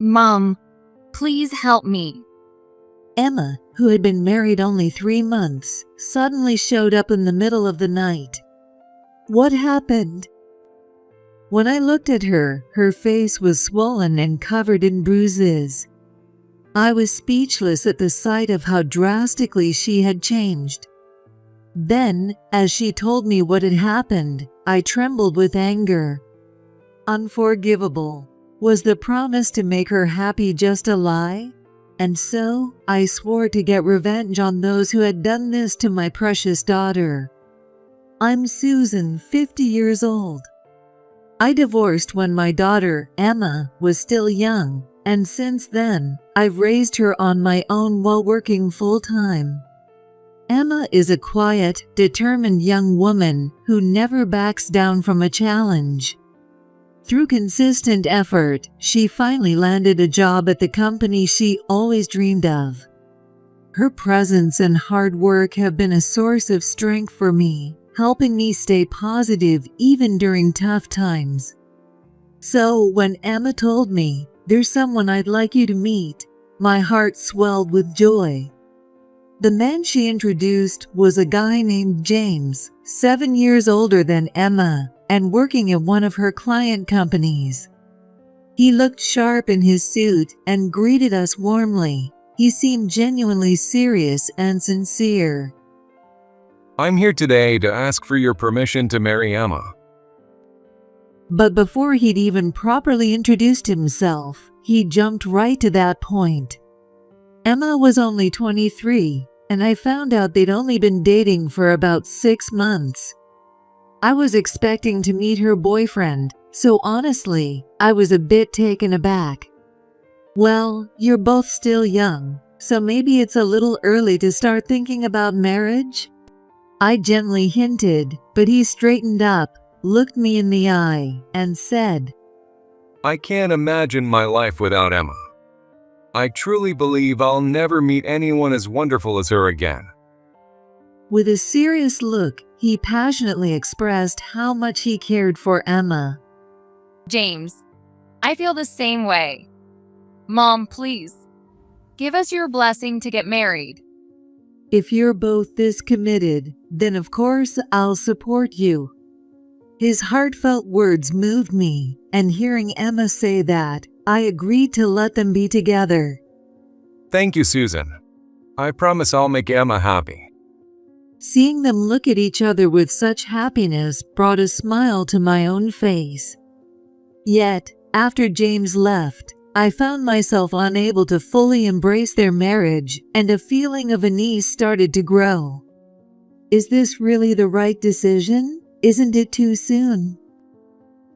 Mom, please help me. Emma, who had been married only 3 months, suddenly showed up in the middle of the night. What happened? When I looked at her, her face was swollen and covered in bruises. I was speechless at the sight of how drastically she had changed. Then, as she told me what had happened, I trembled with anger. Unforgivable. Was the promise to make her happy just a lie? And so, I swore to get revenge on those who had done this to my precious daughter. I'm Susan, 50 years old. I divorced when my daughter, Emma, was still young, and since then, I've raised her on my own while working full-time. Emma is a quiet, determined young woman who never backs down from a challenge. Through consistent effort, she finally landed a job at the company she always dreamed of. Her presence and hard work have been a source of strength for me, helping me stay positive even during tough times. So when Emma told me, "There's someone I'd like you to meet," my heart swelled with joy. The man she introduced was a guy named James, 7 years older than Emma, and working at one of her client companies. He looked sharp in his suit and greeted us warmly. He seemed genuinely serious and sincere. I'm here today to ask for your permission to marry Emma. But before he'd even properly introduced himself, he jumped right to that point. Emma was only 23, and I found out they'd only been dating for about 6 months. I was expecting to meet her boyfriend, so honestly, I was a bit taken aback. Well, you're both still young, so maybe it's a little early to start thinking about marriage? I gently hinted, but he straightened up, looked me in the eye, and said, I can't imagine my life without Emma. I truly believe I'll never meet anyone as wonderful as her again. With a serious look, he passionately expressed how much he cared for Emma. James, I feel the same way. Mom, please, give us your blessing to get married. If you're both this committed, then of course I'll support you. His heartfelt words moved me, and hearing Emma say that, I agreed to let them be together. Thank you, Susan. I promise I'll make Emma happy. Seeing them look at each other with such happiness brought a smile to my own face. Yet, after James left, I found myself unable to fully embrace their marriage, and a feeling of unease started to grow. Is this really the right decision? Isn't it too soon?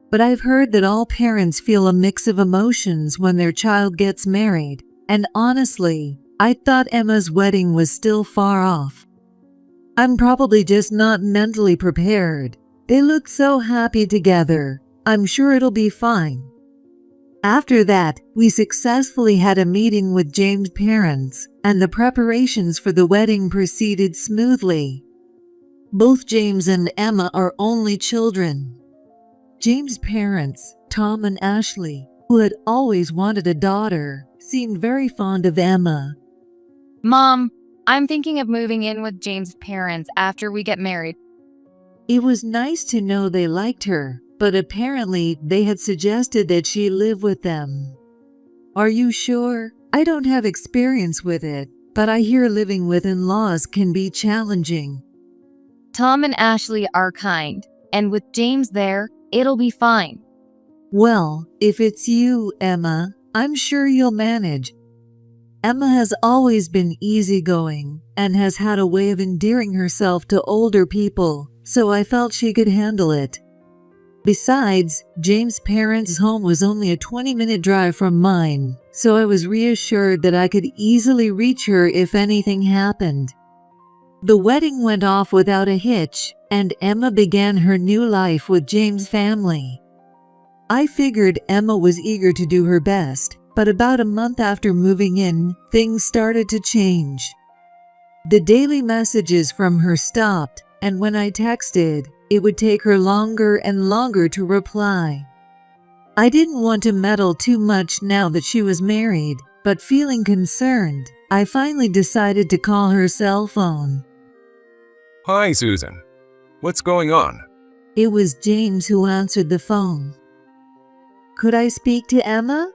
But I've heard that all parents feel a mix of emotions when their child gets married, and honestly, I thought Emma's wedding was still far off. I'm probably just not mentally prepared. They look so happy together. I'm sure it'll be fine. After that, we successfully had a meeting with James' parents, and the preparations for the wedding proceeded smoothly. Both James and Emma are only children. James' parents, Tom and Ashley, who had always wanted a daughter, seemed very fond of Emma. Mom, I'm thinking of moving in with James' parents after we get married. It was nice to know they liked her, but apparently they had suggested that she live with them. Are you sure? I don't have experience with it, but I hear living with in-laws can be challenging. Tom and Ashley are kind, and with James there, it'll be fine. Well, if it's you, Emma, I'm sure you'll manage. Emma has always been easygoing and has had a way of endearing herself to older people, so I felt she could handle it. Besides, James' parents' home was only a 20-minute drive from mine, so I was reassured that I could easily reach her if anything happened. The wedding went off without a hitch, and Emma began her new life with James' family. I figured Emma was eager to do her best, but about a month after moving in, things started to change. The daily messages from her stopped, and when I texted, it would take her longer and longer to reply. I didn't want to meddle too much now that she was married, but feeling concerned, I finally decided to call her cell phone. Hi, Susan. What's going on? It was James who answered the phone. Could I speak to Emma?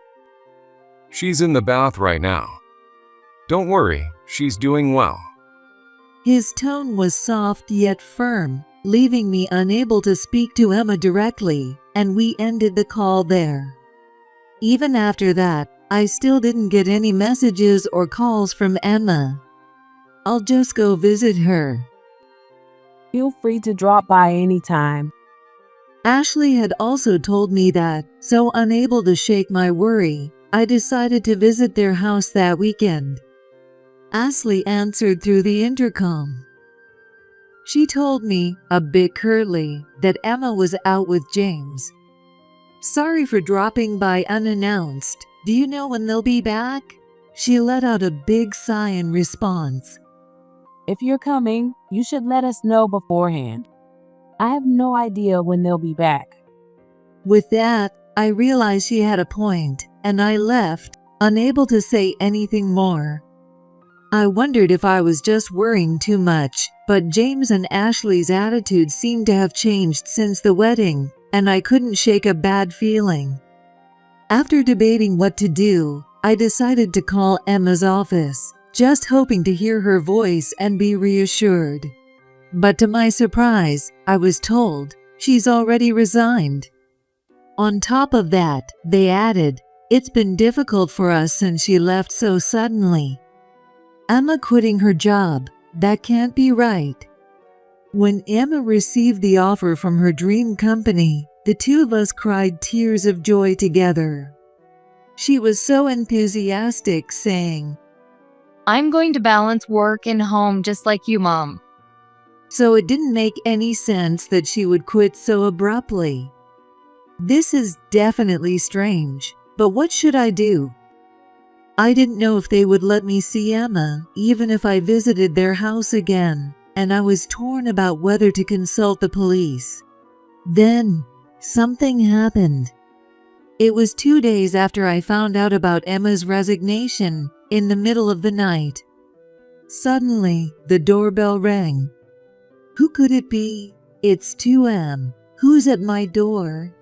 She's in the bath right now. Don't worry, she's doing well. His tone was soft yet firm, leaving me unable to speak to Emma directly, and we ended the call there. Even after that, I still didn't get any messages or calls from Emma. I'll just go visit her. Feel free to drop by anytime. Ashley had also told me that, so unable to shake my worry, I decided to visit their house that weekend. Ashley answered through the intercom. She told me, a bit curtly, that Emma was out with James. Sorry for dropping by unannounced. Do you know when they'll be back? She let out a big sigh in response. If you're coming, you should let us know beforehand. I have no idea when they'll be back. With that, I realized she had a point, and I left, unable to say anything more. I wondered if I was just worrying too much, but James and Ashley's attitude seemed to have changed since the wedding, and I couldn't shake a bad feeling. After debating what to do, I decided to call Emma's office, just hoping to hear her voice and be reassured. But to my surprise, I was told she's already resigned. On top of that, they added, it's been difficult for us since she left so suddenly. Emma quitting her job, that can't be right. When Emma received the offer from her dream company, the two of us cried tears of joy together. She was so enthusiastic, saying, I'm going to balance work and home just like you, Mom. So it didn't make any sense that she would quit so abruptly. This is definitely strange, but what should I do? I didn't know if they would let me see Emma, even if I visited their house again, and I was torn about whether to consult the police. Then, something happened. It was 2 days after I found out about Emma's resignation, in the middle of the night. Suddenly, the doorbell rang. Who could it be? It's 2 a.m. Who's at my door?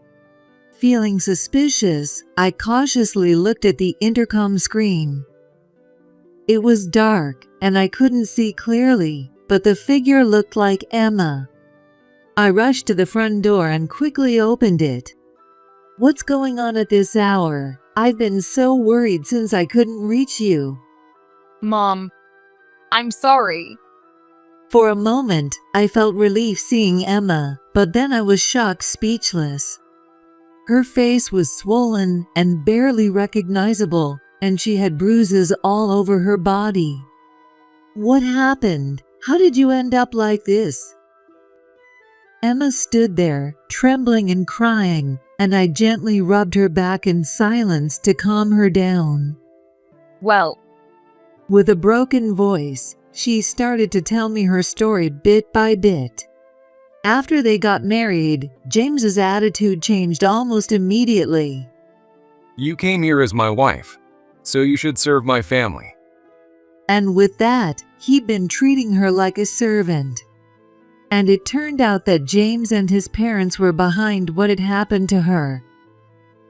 Feeling suspicious, I cautiously looked at the intercom screen. It was dark, and I couldn't see clearly, but the figure looked like Emma. I rushed to the front door and quickly opened it. What's going on at this hour? I've been so worried since I couldn't reach you. Mom, I'm sorry. For a moment, I felt relief seeing Emma, but then I was shocked speechless. Her face was swollen and barely recognizable, and she had bruises all over her body. What happened? How did you end up like this? Emma stood there, trembling and crying, and I gently rubbed her back in silence to calm her down. Well, with a broken voice, she started to tell me her story bit by bit. After they got married, James's attitude changed almost immediately. You came here as my wife, so you should serve my family. And with that, he'd been treating her like a servant. And it turned out that James and his parents were behind what had happened to her.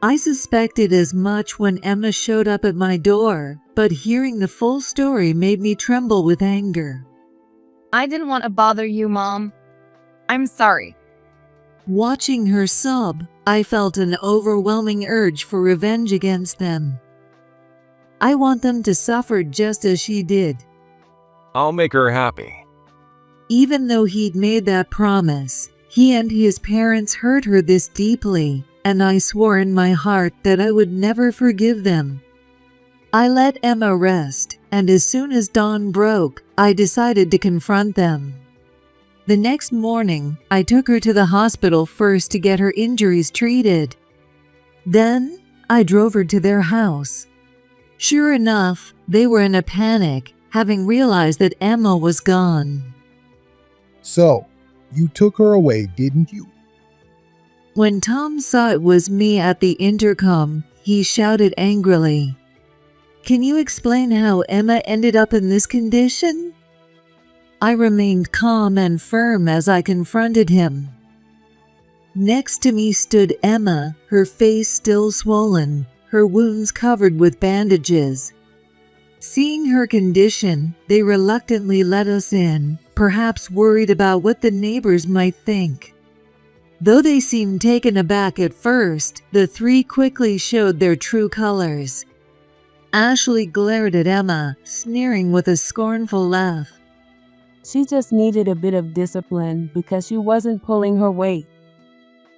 I suspected as much when Emma showed up at my door, but hearing the full story made me tremble with anger. I didn't want to bother you, Mom. I'm sorry. Watching her sob, I felt an overwhelming urge for revenge against them. I want them to suffer just as she did. I'll make her happy. Even though he'd made that promise, he and his parents hurt her this deeply, and I swore in my heart that I would never forgive them. I let Emma rest, and as soon as dawn broke, I decided to confront them. The next morning, I took her to the hospital first to get her injuries treated. Then, I drove her to their house. Sure enough, they were in a panic, having realized that Emma was gone. So, you took her away, didn't you? When Tom saw it was me at the intercom, he shouted angrily, "Can you explain how Emma ended up in this condition?" I remained calm and firm as I confronted him. Next to me stood Emma, her face still swollen, her wounds covered with bandages. Seeing her condition, they reluctantly let us in, perhaps worried about what the neighbors might think. Though they seemed taken aback at first, the three quickly showed their true colors. Ashley glared at Emma, sneering with a scornful laugh. She just needed a bit of discipline because she wasn't pulling her weight.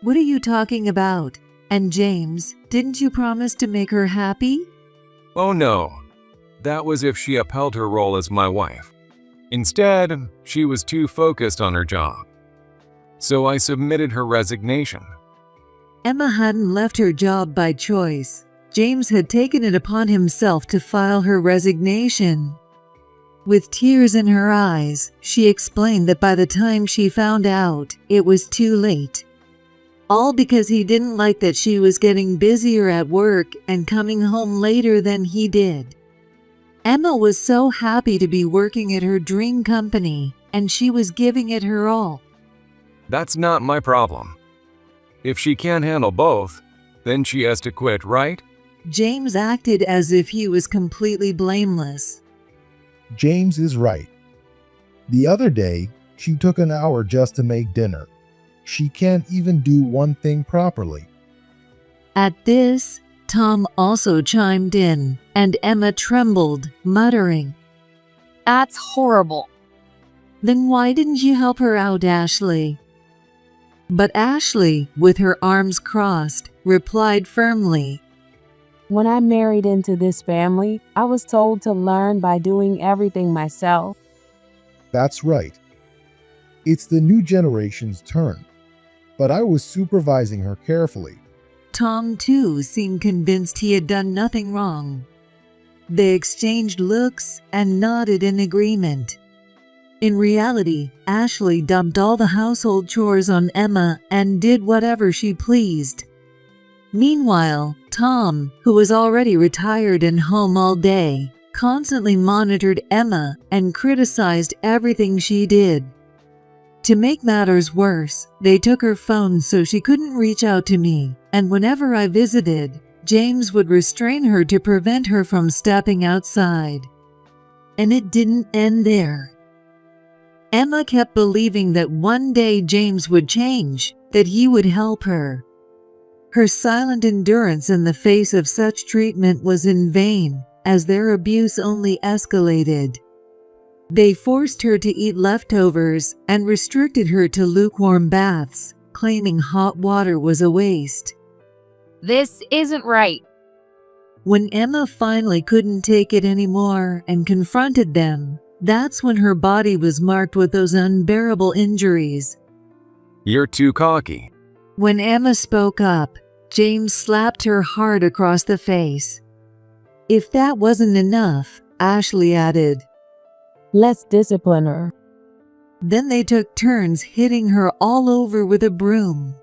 "What are you talking about? And James, didn't you promise to make her happy?" Oh no, that was if she upheld her role as my wife. Instead, she was too focused on her job. So I submitted her resignation. Emma hadn't left her job by choice. James had taken it upon himself to file her resignation. With tears in her eyes, she explained that by the time she found out, it was too late. All because he didn't like that she was getting busier at work and coming home later than he did. Emma was so happy to be working at her dream company, and she was giving it her all. That's not my problem. If she can't handle both, then she has to quit, right? James acted as if he was completely blameless. James is right. The other day, she took an hour just to make dinner. She can't even do one thing properly. At this, Tom also chimed in, and Emma trembled, muttering, That's horrible. "Then why didn't you help her out, Ashley?" But Ashley, with her arms crossed, replied firmly, When I married into this family, I was told to learn by doing everything myself. That's right. It's the new generation's turn. But I was supervising her carefully. Tom, too, seemed convinced he had done nothing wrong. They exchanged looks and nodded in agreement. In reality, Ashley dumped all the household chores on Emma and did whatever she pleased. Meanwhile, Tom, who was already retired and home all day, constantly monitored Emma and criticized everything she did. To make matters worse, they took her phone so she couldn't reach out to me, and whenever I visited, James would restrain her to prevent her from stepping outside. And it didn't end there. Emma kept believing that one day James would change, that he would help her. Her silent endurance in the face of such treatment was in vain, as their abuse only escalated. They forced her to eat leftovers and restricted her to lukewarm baths, claiming hot water was a waste. This isn't right. When Emma finally couldn't take it anymore and confronted them, that's when her body was marked with those unbearable injuries. You're too cocky. When Emma spoke up, James slapped her hard across the face. If that wasn't enough, Ashley added, Let's discipline her. Then they took turns hitting her all over with a broom.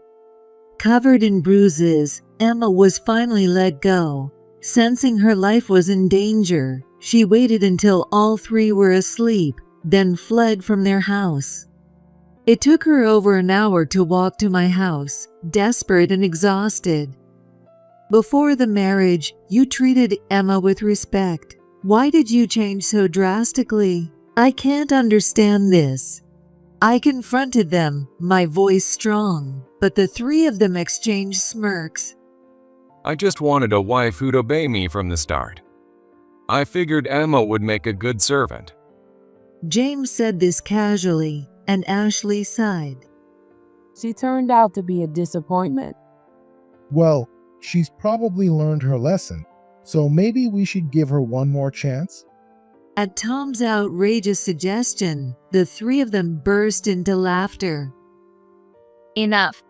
Covered in bruises, Emma was finally let go. Sensing her life was in danger, she waited until all three were asleep, then fled from their house. It took her over an hour to walk to my house, desperate and exhausted. Before the marriage, you treated Emma with respect. Why did you change so drastically? I can't understand this. I confronted them, my voice strong, but the three of them exchanged smirks. I just wanted a wife who'd obey me from the start. I figured Emma would make a good servant. James said this casually, and Ashley sighed. She turned out to be a disappointment. Well, she's probably learned her lesson, so maybe we should give her one more chance? At Tom's outrageous suggestion, the three of them burst into laughter. Enough.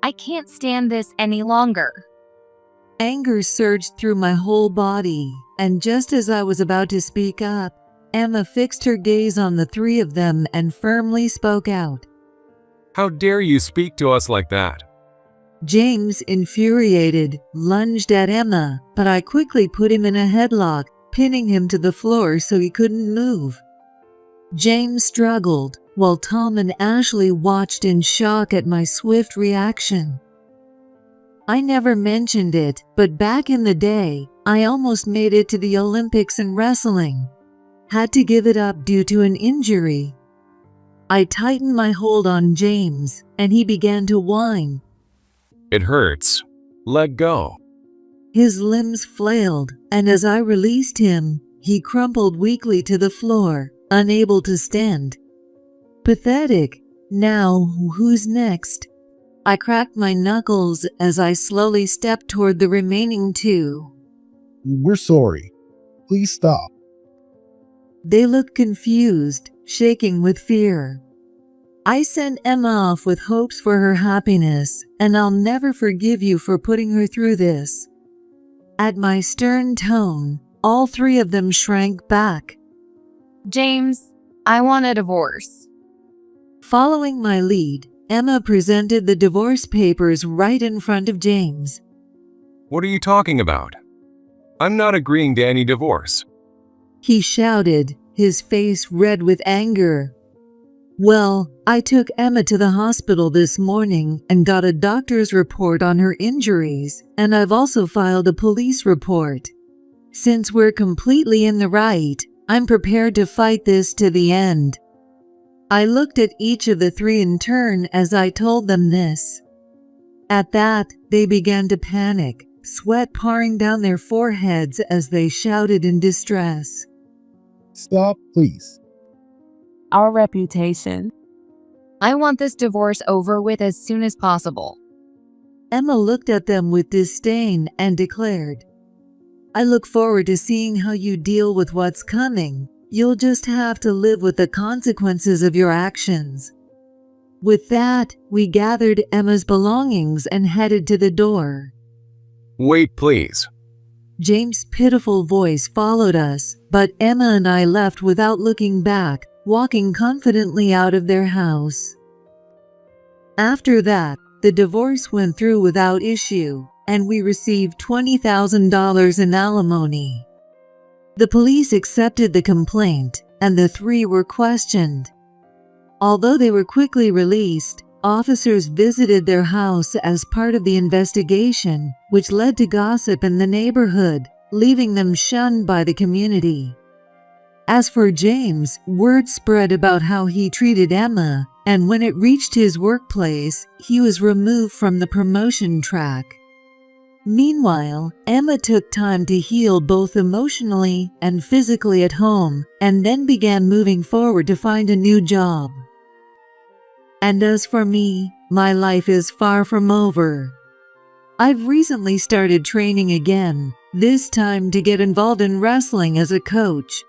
I can't stand this any longer. Anger surged through my whole body, and just as I was about to speak up, Emma fixed her gaze on the three of them and firmly spoke out. How dare you speak to us like that? James, infuriated, lunged at Emma, but I quickly put him in a headlock, pinning him to the floor so he couldn't move. James struggled, while Tom and Ashley watched in shock at my swift reaction. I never mentioned it, but back in the day, I almost made it to the Olympics in wrestling. Had to give it up due to an injury. I tightened my hold on James, and he began to whine. It hurts. Let go. His limbs flailed, and as I released him, he crumpled weakly to the floor, unable to stand. Pathetic. Now, who's next? I cracked my knuckles as I slowly stepped toward the remaining two. We're sorry. Please stop. They looked confused, shaking with fear. I sent Emma off with hopes for her happiness, and I'll never forgive you for putting her through this. At my stern tone, all three of them shrank back. James, I want a divorce. Following my lead, Emma presented the divorce papers right in front of James. What are you talking about? I'm not agreeing to any divorce. He shouted, his face red with anger. Well, I took Emma to the hospital this morning and got a doctor's report on her injuries, and I've also filed a police report. Since we're completely in the right, I'm prepared to fight this to the end. I looked at each of the three in turn as I told them this. At that, they began to panic, sweat pouring down their foreheads as they shouted in distress. Stop, please. Our reputation. I want this divorce over with as soon as possible. Emma looked at them with disdain and declared, I look forward to seeing how you deal with what's coming. You'll just have to live with the consequences of your actions. With that, we gathered Emma's belongings and headed to the door. Wait, please. James' pitiful voice followed us, but Emma and I left without looking back, walking confidently out of their house. After that, the divorce went through without issue, and we received $20,000 in alimony. The police accepted the complaint, and the three were questioned. Although they were quickly released, officers visited their house as part of the investigation, which led to gossip in the neighborhood, leaving them shunned by the community. As for James, word spread about how he treated Emma, and when it reached his workplace, he was removed from the promotion track. Meanwhile, Emma took time to heal both emotionally and physically at home, and then began moving forward to find a new job. And as for me, my life is far from over. I've recently started training again, this time to get involved in wrestling as a coach.